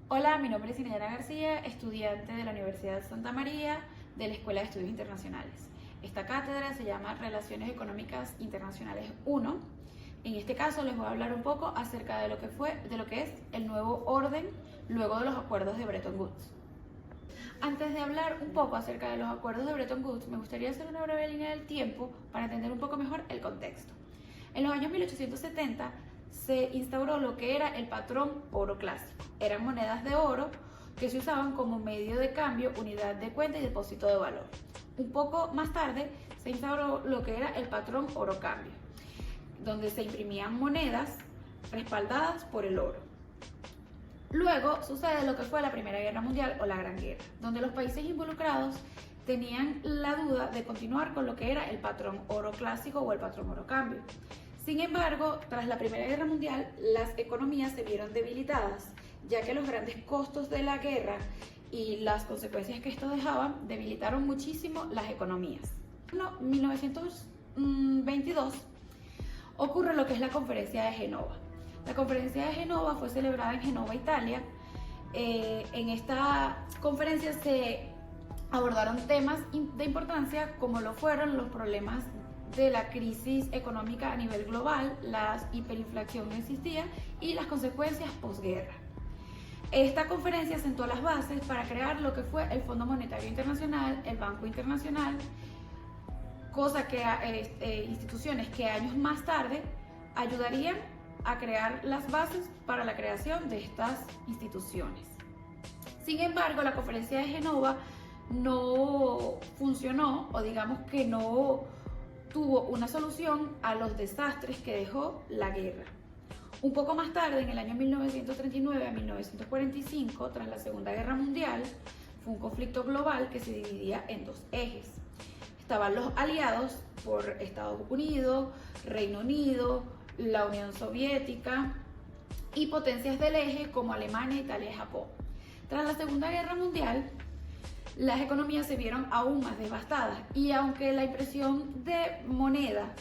Hola, mi nombre es Inayana García, estudiante de la Universidad de Santa María de la Escuela de Estudios Internacionales. Esta cátedra se llama Relaciones Económicas Internacionales 1. En este caso les voy a hablar un poco acerca de lo que es el nuevo orden luego de los acuerdos de Bretton Woods. Antes de hablar un poco acerca de los acuerdos de Bretton Woods, me gustaría hacer una breve línea del tiempo para entender un poco mejor el contexto. En los años 1870 se instauró lo que era el patrón oro clásico. Eran monedas de oro que se usaban como medio de cambio, unidad de cuenta y depósito de valor. Un poco más tarde se instauró lo que era el patrón oro cambio, donde se imprimían monedas respaldadas por el oro. Luego sucede lo que fue la Primera Guerra Mundial o la Gran Guerra, donde los países involucrados tenían la duda de continuar con lo que era el patrón oro clásico o el patrón oro cambio. Sin embargo, tras la Primera Guerra Mundial, las economías se vieron debilitadas, ya que los grandes costos de la guerra y las consecuencias que esto dejaban debilitaron muchísimo las economías. En 1922 ocurre lo que es la Conferencia de Génova. La Conferencia de Génova fue celebrada en Génova, Italia. En esta conferencia se abordaron temas de importancia como lo fueron los problemas de la crisis económica a nivel global, la hiperinflación que existía y las consecuencias posguerra. Esta conferencia sentó las bases para crear lo que fue el Fondo Monetario Internacional, el Banco Internacional, cosa que instituciones que años más tarde ayudarían a crear las bases para la creación de estas instituciones. Sin embargo, la Conferencia de Génova no funcionó, o digamos que no tuvo una solución a los desastres que dejó la guerra. Un poco más tarde, en el año 1939 a 1945, tras la Segunda Guerra Mundial, fue un conflicto global que se dividía en dos ejes. Estaban los aliados por Estados Unidos, Reino Unido, la Unión Soviética y potencias del eje como Alemania, Italia y Japón. Tras la Segunda Guerra Mundial, las economías se vieron aún más devastadas y aunque la impresión de moneda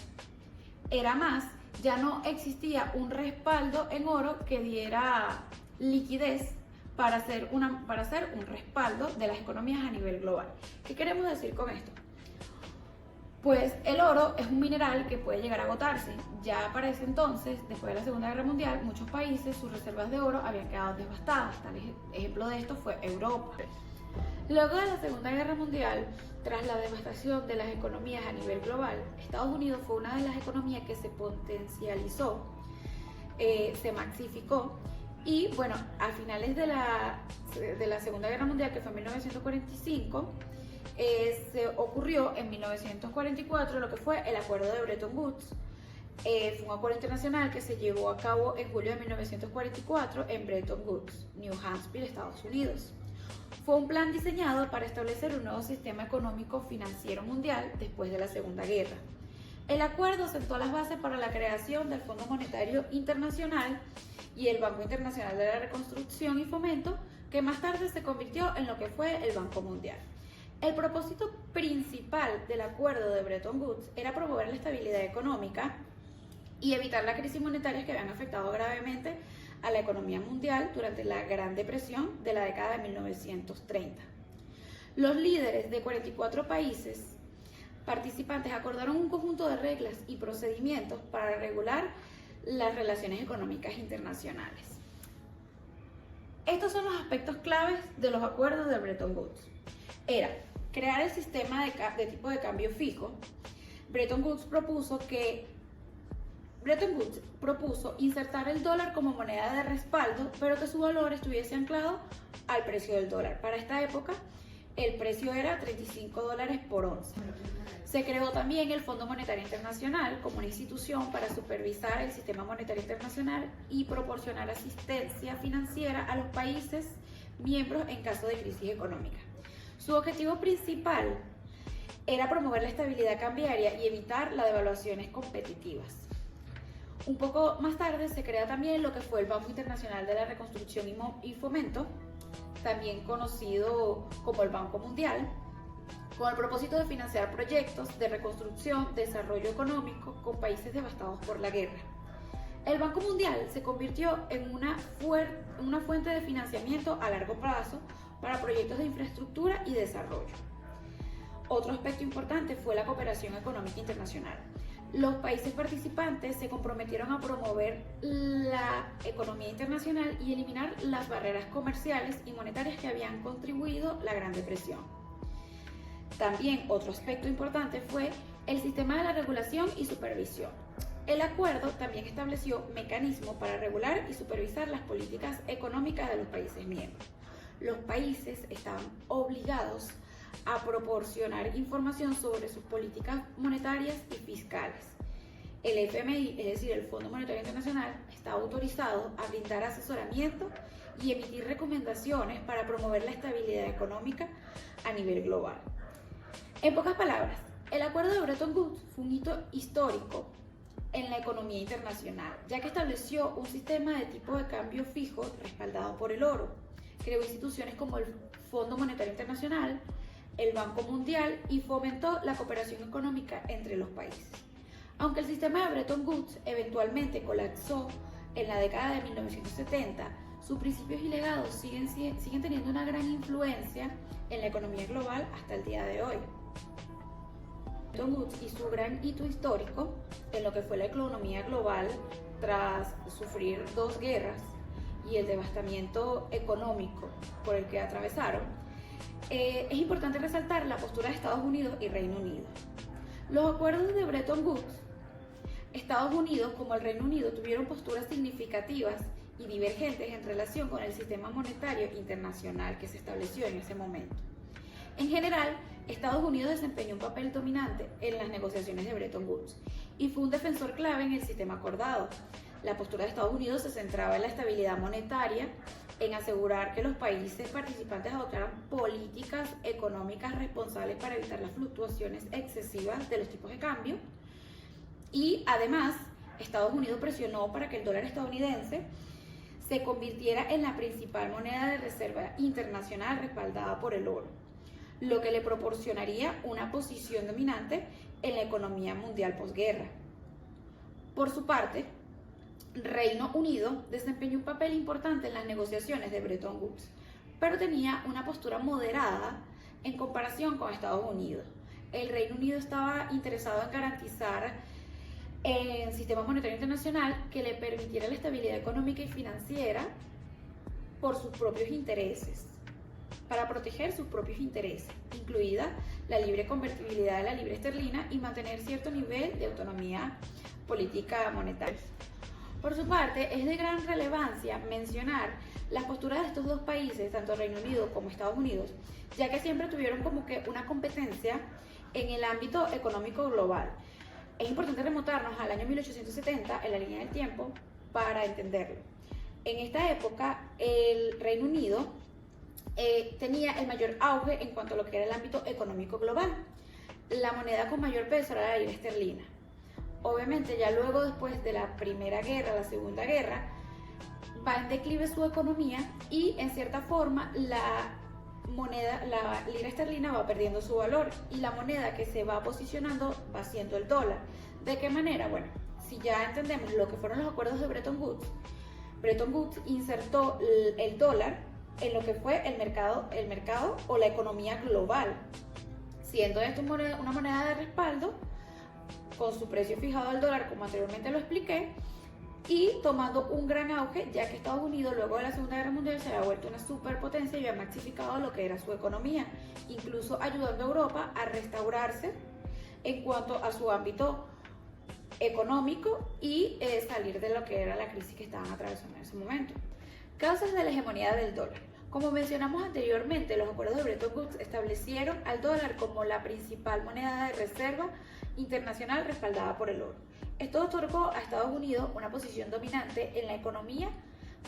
era más, ya no existía un respaldo en oro que diera liquidez para hacer un respaldo de las economías a nivel global. ¿Qué queremos decir con esto? Pues el oro es un mineral que puede llegar a agotarse. Ya para ese entonces, después de la Segunda Guerra Mundial, muchos países, sus reservas de oro habían quedado devastadas. Tal ejemplo de esto fue Europa. Luego de la Segunda Guerra Mundial, tras la devastación de las economías a nivel global, Estados Unidos fue una de las economías que se potencializó, se maxificó y bueno, a finales de la Segunda Guerra Mundial, que fue en 1945, se ocurrió en 1944 lo que fue el Acuerdo de Bretton Woods. Fue un acuerdo internacional que se llevó a cabo en julio de 1944 en Bretton Woods, New Hampshire, Estados Unidos. Fue un plan diseñado para establecer un nuevo sistema económico financiero mundial después de la Segunda Guerra. El acuerdo sentó las bases para la creación del Fondo Monetario Internacional y el Banco Internacional de la Reconstrucción y Fomento, que más tarde se convirtió en lo que fue el Banco Mundial. El propósito principal del acuerdo de Bretton Woods era promover la estabilidad económica y evitar la crisis monetaria que habían afectado gravemente a la economía mundial durante la Gran Depresión de la década de 1930. Los líderes de 44 países participantes acordaron un conjunto de reglas y procedimientos para regular las relaciones económicas internacionales. Estos son los aspectos claves de los acuerdos de Bretton Woods. Era crear el sistema de tipo de cambio fijo. Bretton Woods propuso insertar el dólar como moneda de respaldo, pero que su valor estuviese anclado al precio del dólar. Para esta época, el precio era $35 por onza. Se creó también el Fondo Monetario Internacional como una institución para supervisar el sistema monetario internacional y proporcionar asistencia financiera a los países miembros en caso de crisis económica. Su objetivo principal era promover la estabilidad cambiaria y evitar las devaluaciones competitivas. Un poco más tarde se crea también lo que fue el Banco Internacional de la Reconstrucción y Fomento, también conocido como el Banco Mundial, con el propósito de financiar proyectos de reconstrucción, desarrollo económico con países devastados por la guerra. El Banco Mundial se convirtió en una fuente de financiamiento a largo plazo para proyectos de infraestructura y desarrollo. Otro aspecto importante fue la cooperación económica internacional. Los países participantes se comprometieron a promover la economía internacional y eliminar las barreras comerciales y monetarias que habían contribuido a la Gran Depresión. También otro aspecto importante fue el sistema de la regulación y supervisión. El acuerdo también estableció mecanismos para regular y supervisar las políticas económicas de los países miembros. Los países estaban obligados a proporcionar información sobre sus políticas monetarias y fiscales. El FMI, es decir, el Fondo Monetario Internacional, está autorizado a brindar asesoramiento y emitir recomendaciones para promover la estabilidad económica a nivel global. En pocas palabras, el Acuerdo de Bretton Woods fue un hito histórico en la economía internacional, ya que estableció un sistema de tipo de cambio fijo respaldado por el oro, creó instituciones como el Fondo Monetario Internacional, el Banco Mundial y fomentó la cooperación económica entre los países. Aunque el sistema de Bretton Woods eventualmente colapsó en la década de 1970, sus principios y legados siguen teniendo una gran influencia en la economía global hasta el día de hoy. Bretton Woods y su gran hito histórico en lo que fue la economía global tras sufrir 2 guerras y el devastamiento económico por el que atravesaron, es importante resaltar la postura de Estados Unidos y Reino Unido. Los acuerdos de Bretton Woods, Estados Unidos como el Reino Unido tuvieron posturas significativas y divergentes en relación con el sistema monetario internacional que se estableció en ese momento. En general, Estados Unidos desempeñó un papel dominante en las negociaciones de Bretton Woods y fue un defensor clave en el sistema acordado. La postura de Estados Unidos se centraba en la estabilidad monetaria, en asegurar que los países participantes adoptaran políticas económicas responsables para evitar las fluctuaciones excesivas de los tipos de cambio. Y además, Estados Unidos presionó para que el dólar estadounidense se convirtiera en la principal moneda de reserva internacional respaldada por el oro, lo que le proporcionaría una posición dominante en la economía mundial posguerra. Por su parte, Reino Unido desempeñó un papel importante en las negociaciones de Bretton Woods, pero tenía una postura moderada en comparación con Estados Unidos. El Reino Unido estaba interesado en garantizar el sistema monetario internacional que le permitiera la estabilidad económica y financiera por sus propios intereses, para proteger sus propios intereses, incluida la libre convertibilidad de la libra esterlina y mantener cierto nivel de autonomía política monetaria. Por su parte, es de gran relevancia mencionar las posturas de estos dos países, tanto Reino Unido como Estados Unidos, ya que siempre tuvieron como que una competencia en el ámbito económico global. Es importante remontarnos al año 1870 en la línea del tiempo para entenderlo. En esta época, el Reino Unido tenía el mayor auge en cuanto a lo que era el ámbito económico global. La moneda con mayor peso era la libra esterlina. Obviamente, ya luego, después de la Primera Guerra, la Segunda Guerra, va en declive su economía y, en cierta forma, la libra esterlina va perdiendo su valor y la moneda que se va posicionando va siendo el dólar. ¿De qué manera? Bueno, si ya entendemos lo que fueron los acuerdos de Bretton Woods insertó el dólar en lo que fue el mercado o la economía global, siendo esto una moneda de respaldo con su precio fijado al dólar, como anteriormente lo expliqué, y tomando un gran auge, ya que Estados Unidos luego de la Segunda Guerra Mundial se había vuelto una superpotencia y había maxificado lo que era su economía, incluso ayudando a Europa a restaurarse en cuanto a su ámbito económico y salir de lo que era la crisis que estaban atravesando en ese momento. Causas de la hegemonía del dólar. Como mencionamos anteriormente, los acuerdos de Bretton Woods establecieron al dólar como la principal moneda de reserva internacional respaldada por el oro. Esto otorgó a Estados Unidos una posición dominante en la economía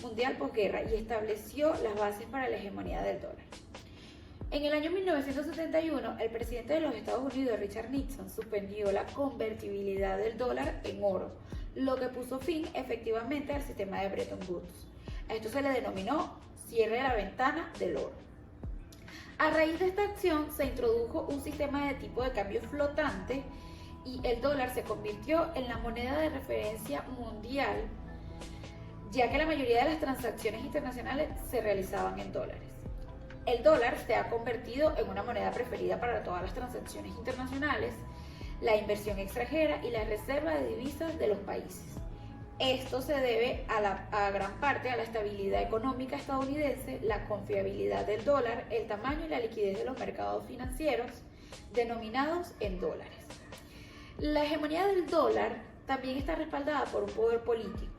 mundial posguerra y estableció las bases para la hegemonía del dólar. En el año 1971, el presidente de los Estados Unidos, Richard Nixon, suspendió la convertibilidad del dólar en oro, lo que puso fin efectivamente al sistema de Bretton Woods. A esto se le denominó cierre de la ventana del oro. A raíz de esta acción se introdujo un sistema de tipo de cambio flotante y el dólar se convirtió en la moneda de referencia mundial ya que la mayoría de las transacciones internacionales se realizaban en dólares. El dólar se ha convertido en una moneda preferida para todas las transacciones internacionales, la inversión extranjera y la reserva de divisas de los países. Esto se debe a gran parte a la estabilidad económica estadounidense, la confiabilidad del dólar, el tamaño y la liquidez de los mercados financieros denominados en dólares. La hegemonía del dólar también está respaldada por un poder político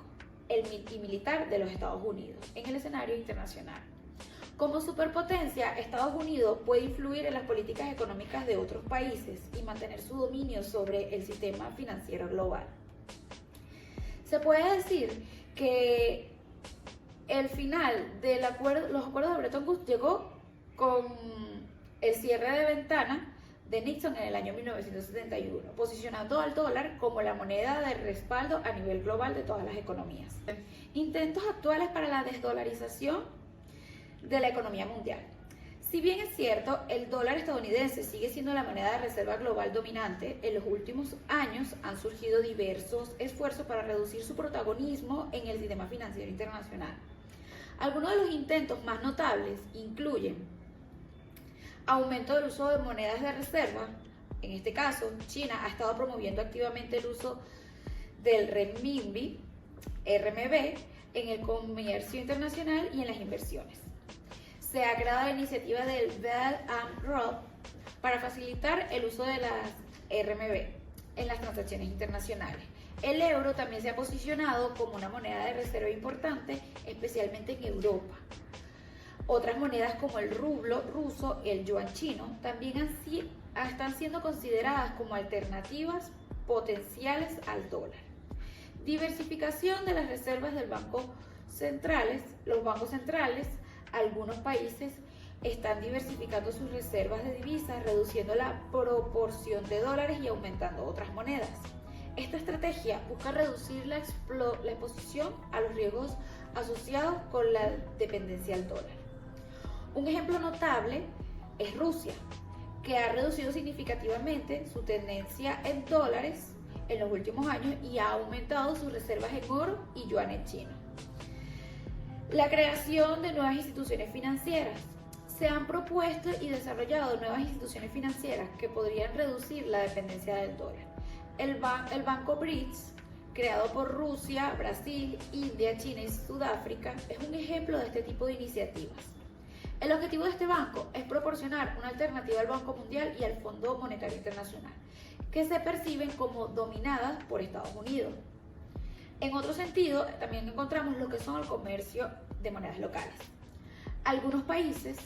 y militar de los Estados Unidos en el escenario internacional. Como superpotencia, Estados Unidos puede influir en las políticas económicas de otros países y mantener su dominio sobre el sistema financiero global. Se puede decir que el final de los acuerdos de Bretton Woods llegó con el cierre de ventana de Nixon en el año 1971, posicionando al dólar como la moneda de respaldo a nivel global de todas las economías. Intentos actuales para la desdolarización de la economía mundial. Si bien es cierto, el dólar estadounidense sigue siendo la moneda de reserva global dominante, en los últimos años han surgido diversos esfuerzos para reducir su protagonismo en el sistema financiero internacional. Algunos de los intentos más notables incluyen aumento del uso de monedas de reserva. En este caso, China ha estado promoviendo activamente el uso del renminbi, RMB, en el comercio internacional y en las inversiones. Se ha creado la iniciativa del Belt and Road para facilitar el uso de las RMB en las transacciones internacionales. El euro también se ha posicionado como una moneda de reserva importante, especialmente en Europa. Otras monedas como el rublo ruso y el yuan chino también están siendo consideradas como alternativas potenciales al dólar. Diversificación de las reservas del los bancos centrales. Algunos países están diversificando sus reservas de divisas, reduciendo la proporción de dólares y aumentando otras monedas. Esta estrategia busca reducir la exposición a los riesgos asociados con la dependencia al dólar. Un ejemplo notable es Rusia, que ha reducido significativamente su tendencia en dólares en los últimos años y ha aumentado sus reservas en oro y yuanes chinos. La creación de nuevas instituciones financieras. Se han propuesto y desarrollado nuevas instituciones financieras que podrían reducir la dependencia del dólar. El Banco BRICS, creado por Rusia, Brasil, India, China y Sudáfrica, es un ejemplo de este tipo de iniciativas. El objetivo de este banco es proporcionar una alternativa al Banco Mundial y al Fondo Monetario Internacional, que se perciben como dominadas por Estados Unidos. En otro sentido, también encontramos lo que son el comercio de monedas locales. Algunos países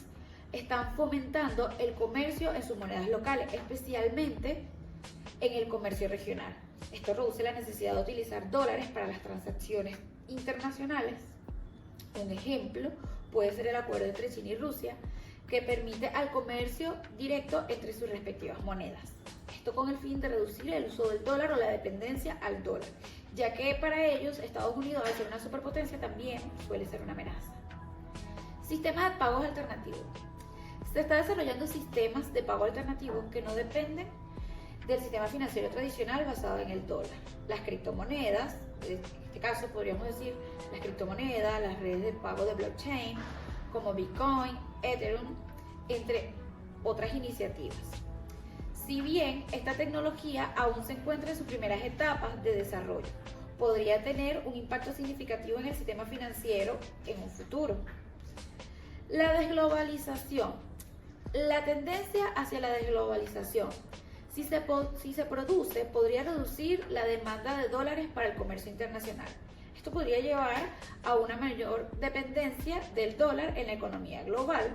están fomentando el comercio en sus monedas locales, especialmente en el comercio regional. Esto reduce la necesidad de utilizar dólares para las transacciones internacionales. Un ejemplo puede ser el acuerdo entre China y Rusia, que permite al comercio directo entre sus respectivas monedas. Esto con el fin de reducir el uso del dólar o la dependencia al dólar, ya que para ellos Estados Unidos, al ser una superpotencia, también suele ser una amenaza. Sistema de pagos alternativos. Se está desarrollando sistemas de pago alternativos que no dependen del sistema financiero tradicional basado en el dólar. Las criptomonedas, en este caso podríamos decir las criptomonedas, las redes de pago de blockchain como Bitcoin, Ethereum, entre otras iniciativas. Si bien esta tecnología aún se encuentra en sus primeras etapas de desarrollo, podría tener un impacto significativo en el sistema financiero en un futuro. La desglobalización. La tendencia hacia la desglobalización, si se produce, podría reducir la demanda de dólares para el comercio internacional. Esto podría llevar a una mayor dependencia del dólar en la economía global,